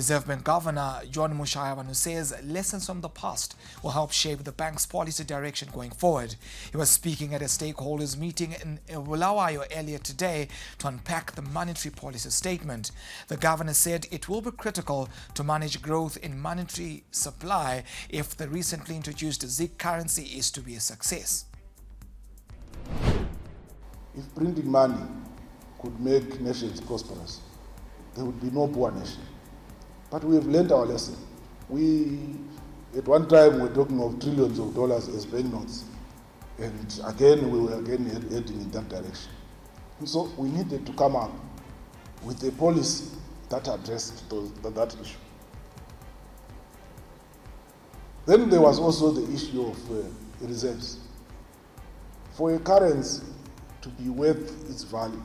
Reserve Bank Governor John Mushayavanu says lessons from the past will help shape the bank's policy direction going forward. He was speaking at a stakeholders meeting in Bulawayo earlier today to unpack the monetary policy statement. The governor said it will be critical to manage growth in monetary supply if the recently introduced ZiG currency is to be a success. If printing money could make nations prosperous, there would be no poor nation. But we have learned our lesson. At one time, were talking of trillions of dollars as banknotes. And again, we were heading in that direction. And so we needed to come up with a policy that addressed that issue. Then there was also the issue of reserves. For a currency to be worth its value,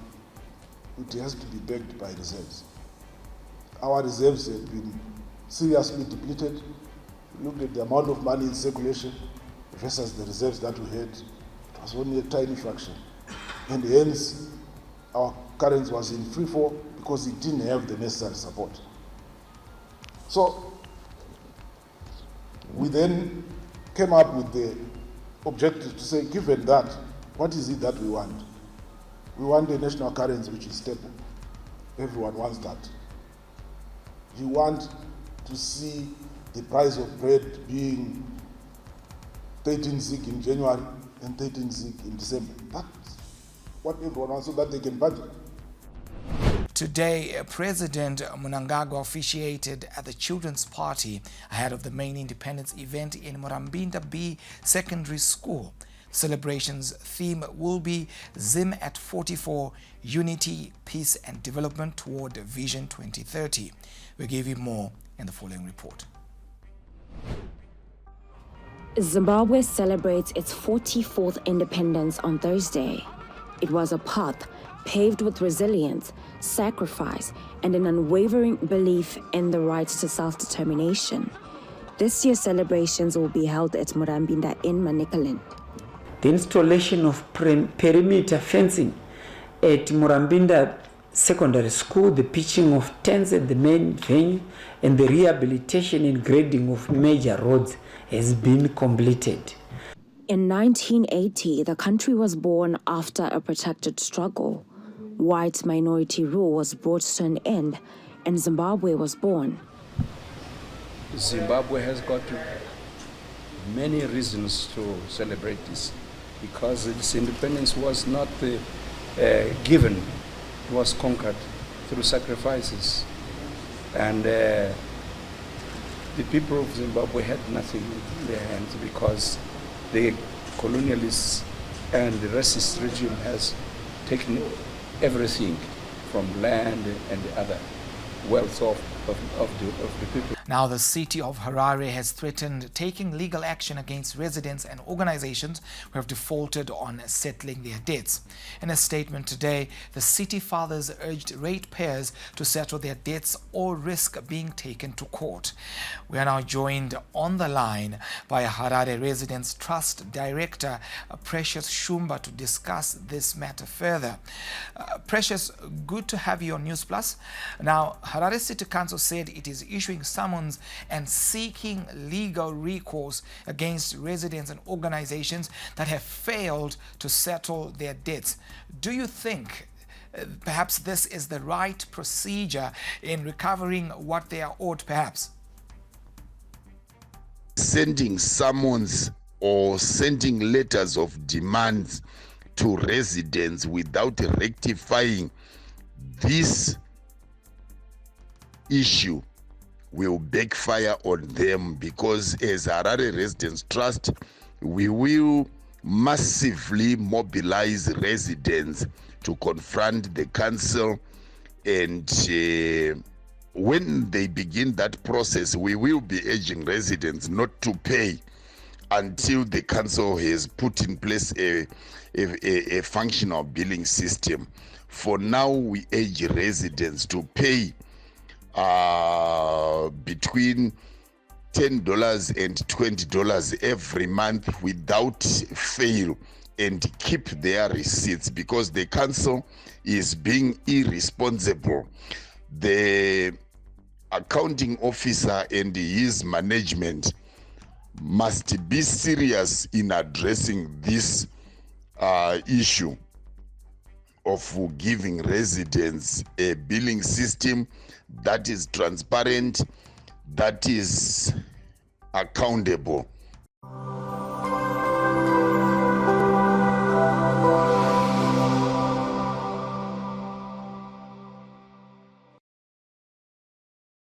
it has to be backed by reserves. Our reserves have been seriously depleted. Look at the amount of money in circulation versus the reserves that we had. It was only a tiny fraction. And hence, our currency was in free fall because it didn't have the necessary support. So, we then came up with the objective to say, given that, what is it that we want? We want a national currency which is stable. Everyone wants that. You want to see the price of bread being 13 ZiG in January and 13 ZiG in December. That's what everyone wants so that they can budget. Today, President Mnangagwa officiated at the Children's Party ahead of the main independence event in Murambinda B Secondary School. Celebration's theme will be Zim at 44, Unity, Peace and Development toward Vision 2030. We'll give you more in the following report. Zimbabwe celebrates its 44th independence on Thursday. It was a path paved with resilience, sacrifice, and an unwavering belief in the right to self-determination. This year's celebrations will be held at Murambinda in Manicaland. The installation of perimeter fencing at Murambinda Secondary School, the pitching of tents at the main venue, and the rehabilitation and grading of major roads has been completed. In 1980, the country was born after a protracted struggle. White minority rule was brought to an end, and Zimbabwe was born. Zimbabwe has got many reasons to celebrate this, because its independence was not given, it was conquered through sacrifices. And the people of Zimbabwe had nothing in their hands because the colonialists and the racist regime has taken everything from land and the other wealth of the people. Now, the city of Harare has threatened taking legal action against residents and organizations who have defaulted on settling their debts. In a statement today, the city fathers urged ratepayers to settle their debts or risk being taken to court. We are now joined on the line by Harare Residents Trust Director Precious Shumba to discuss this matter further. Precious, good to have you on News Plus. Now, Harare City Council said it is issuing summons and seeking legal recourse against residents and organizations that have failed to settle their debts. Do you think perhaps this is the right procedure in recovering what they are owed, perhaps? Sending summons or sending letters of demands to residents without rectifying this issue will backfire on them, because as Harare Residents Trust, we will massively mobilize residents to confront the council, and when they begin that process, we will be urging residents not to pay until the council has put in place a functional billing system. For now, we urge residents to pay between $10 and $20 every month without fail, and keep their receipts, because the council is being irresponsible. The accounting officer and his management must be serious in addressing this issue of giving residents a billing system that is transparent, that is accountable.